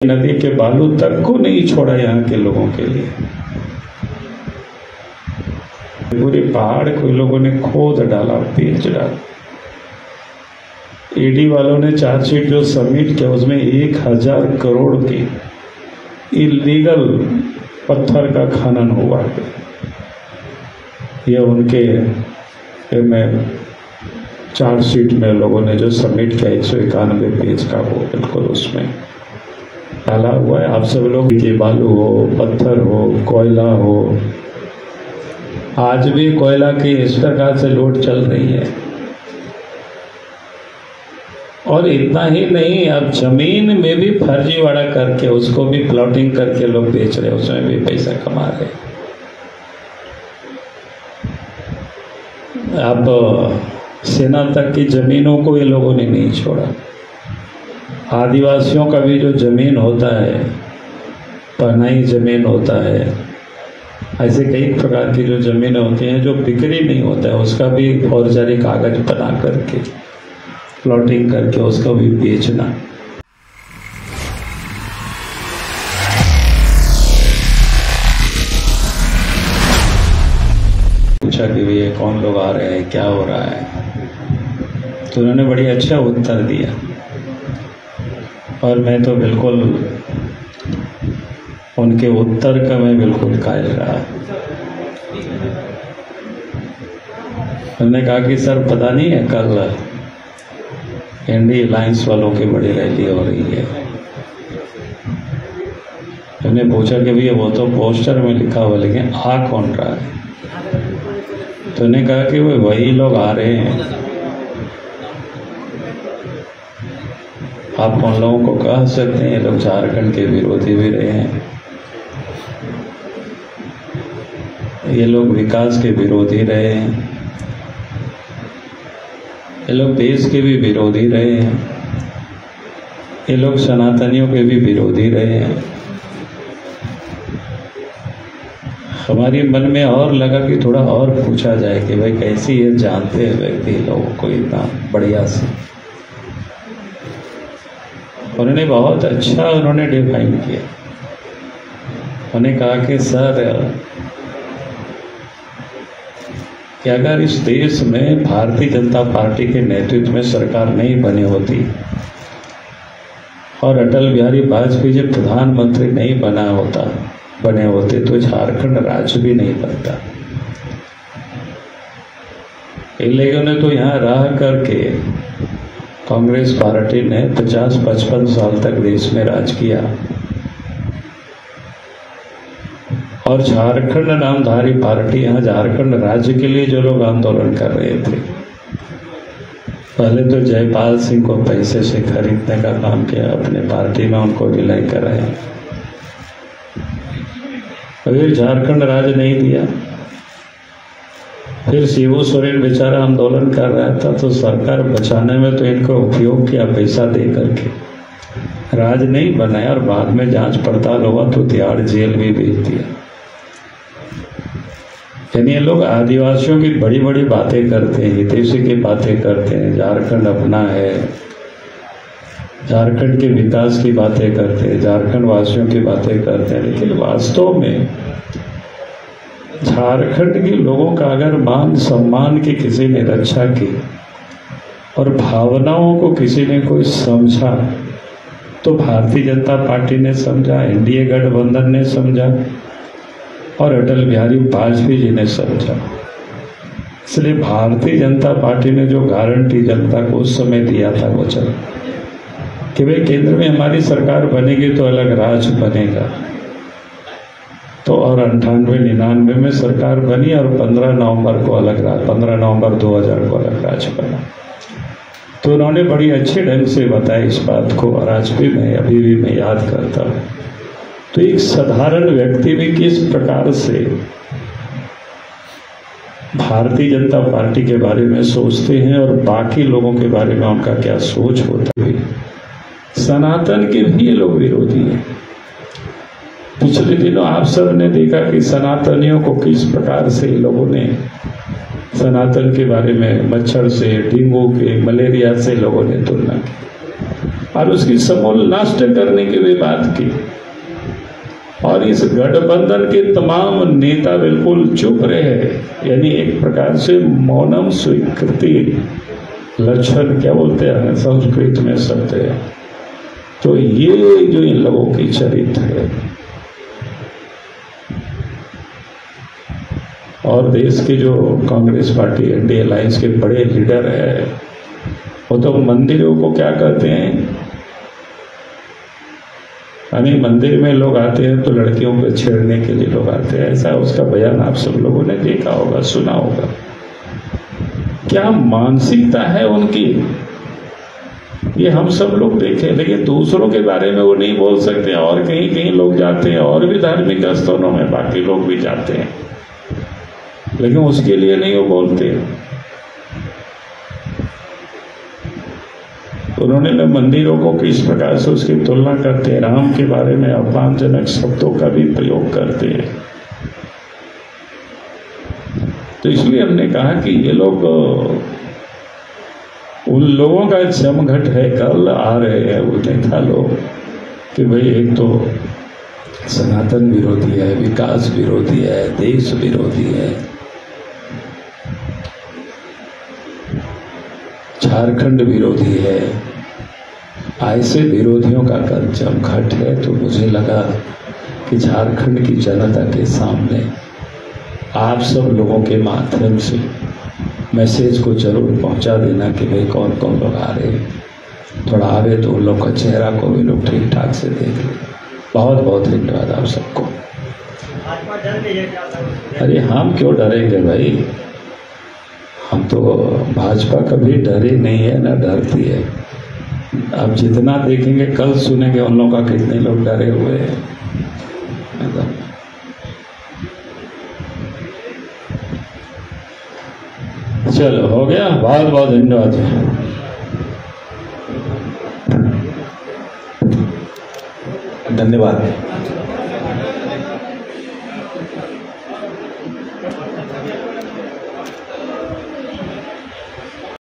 नदी के बालू तक को नहीं छोड़ा यहाँ के लोगों के लिए। पूरे पहाड़ को लोगों ने खोद डाला, बेच डाला। ईडी वालों ने चार्जशीट जो सबमिट किया उसमें 1000 करोड़ की इलीगल पत्थर का खनन हुआ है। यह उनके में चार्जशीट में लोगों ने जो सबमिट किया 191 पेज का, वो बिल्कुल उसमें डाला हुआ है। आप सब लोग के बालू हो, पत्थर हो, कोयला हो, आज भी कोयला की इस प्रकार से लूट चल रही है। और इतना ही नहीं, अब जमीन में भी फर्जीवाड़ा करके उसको भी प्लॉटिंग करके लोग बेच रहे, उसमें भी पैसा कमा रहे। अब सेना तक की जमीनों को ये लोगों ने नहीं छोड़ा। आदिवासियों का भी जो जमीन होता है, पहनाई जमीन होता है, ऐसे कई प्रकार की जो जमीनें होती हैं जो बिक्री नहीं होता है, उसका भी फौजदारी कागज बना करके प्लॉटिंग करके उसका भी बेचना। पूछा कि भैया कौन लोग आ रहे हैं, क्या हो रहा है, तो उन्होंने बड़ी अच्छा उत्तर दिया और मैं तो बिल्कुल उनके उत्तर का मैं बिल्कुल कायल रहा। उन्होंने कहा कि सर पता नहीं है, कल इंडी अलायंस वालों की बड़ी रैली हो रही है। मैंने पूछा कि भैया वो तो पोस्टर में लिखा हुआ, लेकिन आ कौन रहा है? तो उन्होंने कहा कि वो वही लोग आ रहे हैं। आप उन लोगों को कह सकते हैं ये लोग झारखंड के विरोधी भी रहे हैं, ये लोग विकास के विरोधी रहे हैं, ये लोग देश के भी विरोधी रहे हैं, ये लोग सनातनियों के भी विरोधी रहे हैं। हमारी मन में और लगा कि थोड़ा और पूछा जाए कि भाई कैसी ये जानते हैं व्यक्ति लोगों को इतना बढ़िया से। उन्होंने बहुत अच्छा उन्होंने डिफाइन किया। उन्होंने कहा कि सर कि अगर इस देश में भारतीय जनता पार्टी के नेतृत्व में सरकार नहीं बनी होती और अटल बिहारी वाजपेयी जब प्रधानमंत्री नहीं बने होते तो झारखंड राज्य भी नहीं बनता। इन लोगों ने तो यहाँ रह करके कांग्रेस पार्टी ने 50-55 साल तक देश में राज किया और झारखंड नामधारी पार्टी यहाँ झारखंड राज्य के लिए जो लोग आंदोलन कर रहे थे, पहले तो जयपाल सिंह को पैसे से खरीदने का काम किया, अपने पार्टी में उनको विलय कराया, फिर झारखंड राज्य नहीं दिया, फिर शिबू सोरेन बेचारा आंदोलन कर रहा था तो सरकार बचाने में तो इनको उपयोग किया पैसा दे करके, राज नहीं बनाया और बाद में जांच पड़ताल हुआ तो तिहाड़ जेल भी भेज दिया। यानी ये लोग आदिवासियों की बड़ी बड़ी बातें करते हैं, हितैषी की बातें करते हैं, झारखंड अपना है, झारखंड के विकास की बातें करते हैं, झारखंड वासियों की बातें करते हैं, लेकिन वास्तव में झारखंड के लोगों का अगर मान सम्मान की किसी ने रक्षा की और भावनाओं को किसी ने कोई समझा तो भारतीय जनता पार्टी ने समझा, एनडीए गठबंधन ने समझा और अटल बिहारी वाजपेयी जी ने समझा। इसलिए भारतीय जनता पार्टी ने जो गारंटी जनता को उस समय दिया था वचन कि भाई केंद्र में हमारी सरकार बनेगी तो अलग राज्य बनेगा, तो और 98-99 में सरकार बनी और 15 नवंबर 2000 को अलग राज्य बना। तो उन्होंने बड़ी अच्छे ढंग से बताया इस बात को और आज भी मैं अभी भी मैं याद करता हूँ। तो एक साधारण व्यक्ति भी किस प्रकार से भारतीय जनता पार्टी के बारे में सोचते हैं और बाकी लोगों के बारे में उनका क्या सोच होता है। सनातन के भी ये लोग विरोधी हैं। पिछले दिनों आप सब ने देखा कि सनातनियों को किस प्रकार से लोगों ने सनातन के बारे में मच्छर से, डेंगू के, मलेरिया से लोगों ने तुलना की। और उसकी समूल नष्ट करने की भी बात की। और इस गठबंधन के तमाम नेता बिल्कुल चुप रहे, यानी एक प्रकार से मौनम स्वीकृति लक्षण क्या बोलते हैं संस्कृत में शब्द है। तो ये जो इन लोगों की चरित्र है, और देश के जो कांग्रेस पार्टी इंडिया अलायंस के बड़े लीडर है, वो तो मंदिरों को क्या कहते हैं, यानी मंदिर में लोग आते हैं तो लड़कियों को छेड़ने के लिए लोग आते हैं, ऐसा उसका बयान आप सब लोगों ने देखा होगा, सुना होगा। क्या मानसिकता है उनकी, ये हम सब लोग देखें, लेकिन दूसरों के बारे में वो नहीं बोल सकते। और कहीं कहीं लोग जाते हैं, और भी धार्मिक स्थानों में बाकी लोग भी जाते हैं, लेकिन उसके लिए नहीं वो बोलते। उन्होंने मंदिरों को किस प्रकार से उसकी तुलना करते हैं, राम के बारे में अपमानजनक शब्दों का भी प्रयोग करते हैं। तो इसलिए हमने कहा कि ये लोग, उन लोगों का जमघट है, कल आ रहे हैं वो देखा लोग कि भाई एक तो सनातन विरोधी है, विकास विरोधी है, देश विरोधी है, झारखंड विरोधी है, ऐसे विरोधियों का कल जमघट है। तो मुझे लगा कि झारखंड की जनता के सामने आप सब लोगों के माध्यम से मैसेज को जरूर पहुंचा देना कि भाई कौन कौन लोग आ रहे हैं, थोड़ा आवे तो उन लोग का चेहरा को भी लोग ठीक ठाक से देख लें। बहुत बहुत धन्यवाद आप सबको। अरे हम क्यों डरेंगे भाई, हम तो भाजपा कभी डरी नहीं है ना डरती है। अब जितना देखेंगे कल सुनेंगे उन लोगों का कितने लोग डरे हुए हैं। चलो हो गया, बहुत बहुत धन्यवाद। धन्यवाद।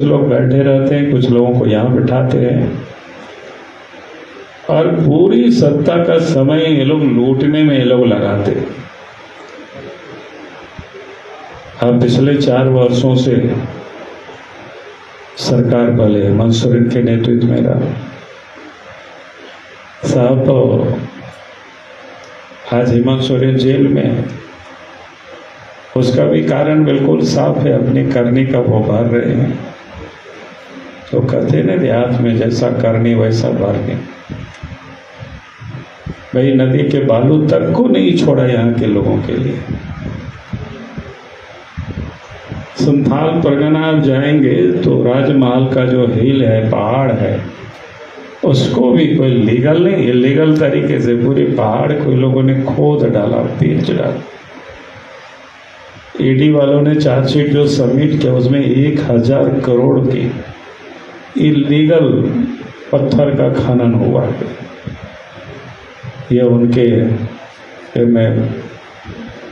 लोग बैठे रहते हैं, कुछ लोगों को यहाँ बिठाते हैं, और पूरी सत्ता का समय ये लोग लूटने में ये लोग लगाते हैं। अब पिछले 4 वर्षों से सरकार भले हेमंत सोरेन के नेतृत्व में रहा साहब, आज हेमंत सोरेन जेल में है, उसका भी कारण बिल्कुल साफ है, अपने करने का वो भर रहे हैं। तो कहते न देहात में जैसा करनी वैसा भरने, भाई नदी के बालू तक को नहीं छोड़ा यहाँ के लोगों के लिए। संथाल परगना आप जाएंगे तो राजमहल का जो हिल है, पहाड़ है, उसको भी कोई लीगल नहीं, इलीगल तरीके से पूरे पहाड़ को लोगों ने खोद डाला, बेच डाला। ईडी वालों ने चार्जशीट जो सबमिट किया उसमें 1000 करोड़ की इलीगल पत्थर का खनन हुआ है। ये उनके में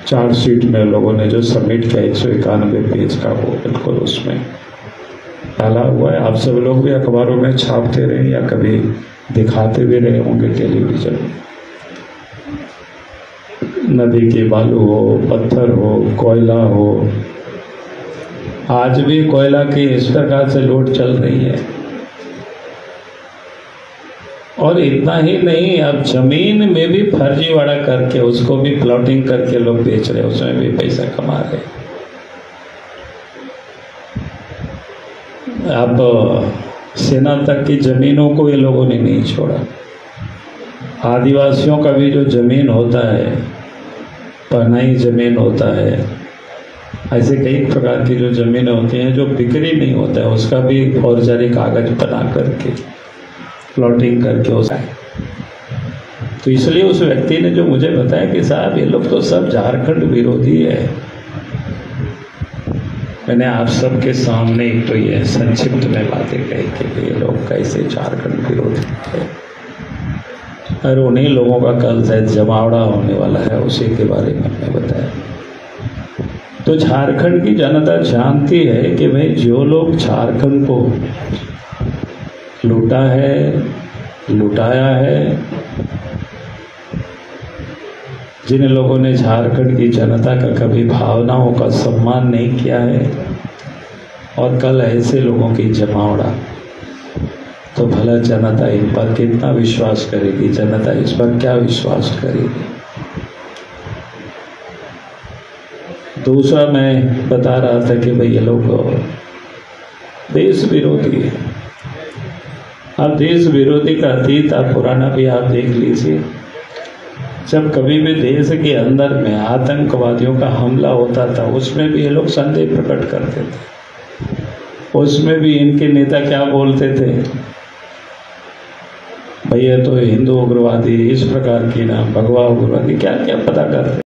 चार्जशीट में लोगों ने जो सबमिट किया 191 पेज का, वो बिल्कुल उसमें डाला हुआ है। आप सब लोग भी अखबारों में छापते रहे या कभी दिखाते भी रहे होंगे टेलीविजन में। नदी के बालू हो, पत्थर हो, कोयला हो, आज भी कोयला की इस प्रकार से लूट चल रही है। और इतना ही नहीं, अब जमीन में भी फर्जीवाड़ा करके उसको भी प्लॉटिंग करके लोग बेच रहे, उसमें भी पैसा कमा रहे। अब सेना तक की जमीनों को ये लोगों ने नहीं छोड़ा। आदिवासियों का भी जो जमीन होता है, पहनाई जमीन होता है, ऐसे कई प्रकार की जो जमीनें होती हैं जो बिक्री नहीं होता है, उसका भी फौजदारी कागज बना करके प्लॉटिंग करके उसका। तो इसलिए उस व्यक्ति ने जो मुझे बताया कि साहब ये लोग तो सब झारखंड विरोधी है। मैंने आप सबके सामने एक तो ये संक्षिप्त में बातें कही कि ये लोग कैसे झारखंड विरोधी है, और उन्हीं लोगों का कल शायद जमावड़ा होने वाला है, उसी के बारे में मैंने बताया। तो झारखंड की जनता जानती है कि भाई जो लोग झारखंड को लूटा है, लुटाया है। जिन लोगों ने झारखंड की जनता का कभी भावनाओं का सम्मान नहीं किया है और कल ऐसे लोगों की जमावड़ा, तो भला जनता इन पर कितना विश्वास करेगी? जनता इस पर क्या विश्वास करेगी? दूसरा, मैं बता रहा था कि भाई ये लोग देश विरोधी है। अब देश विरोधी का अतीत आप पुराना भी आप देख लीजिए। जब कभी भी देश के अंदर में आतंकवादियों का हमला होता था, उसमें भी ये लोग संदेह प्रकट करते थे। उसमें भी इनके नेता क्या बोलते थे? भैया तो हिंदू उग्रवादी, इस प्रकार की ना भगवा उग्रवादी, क्या क्या पता करते।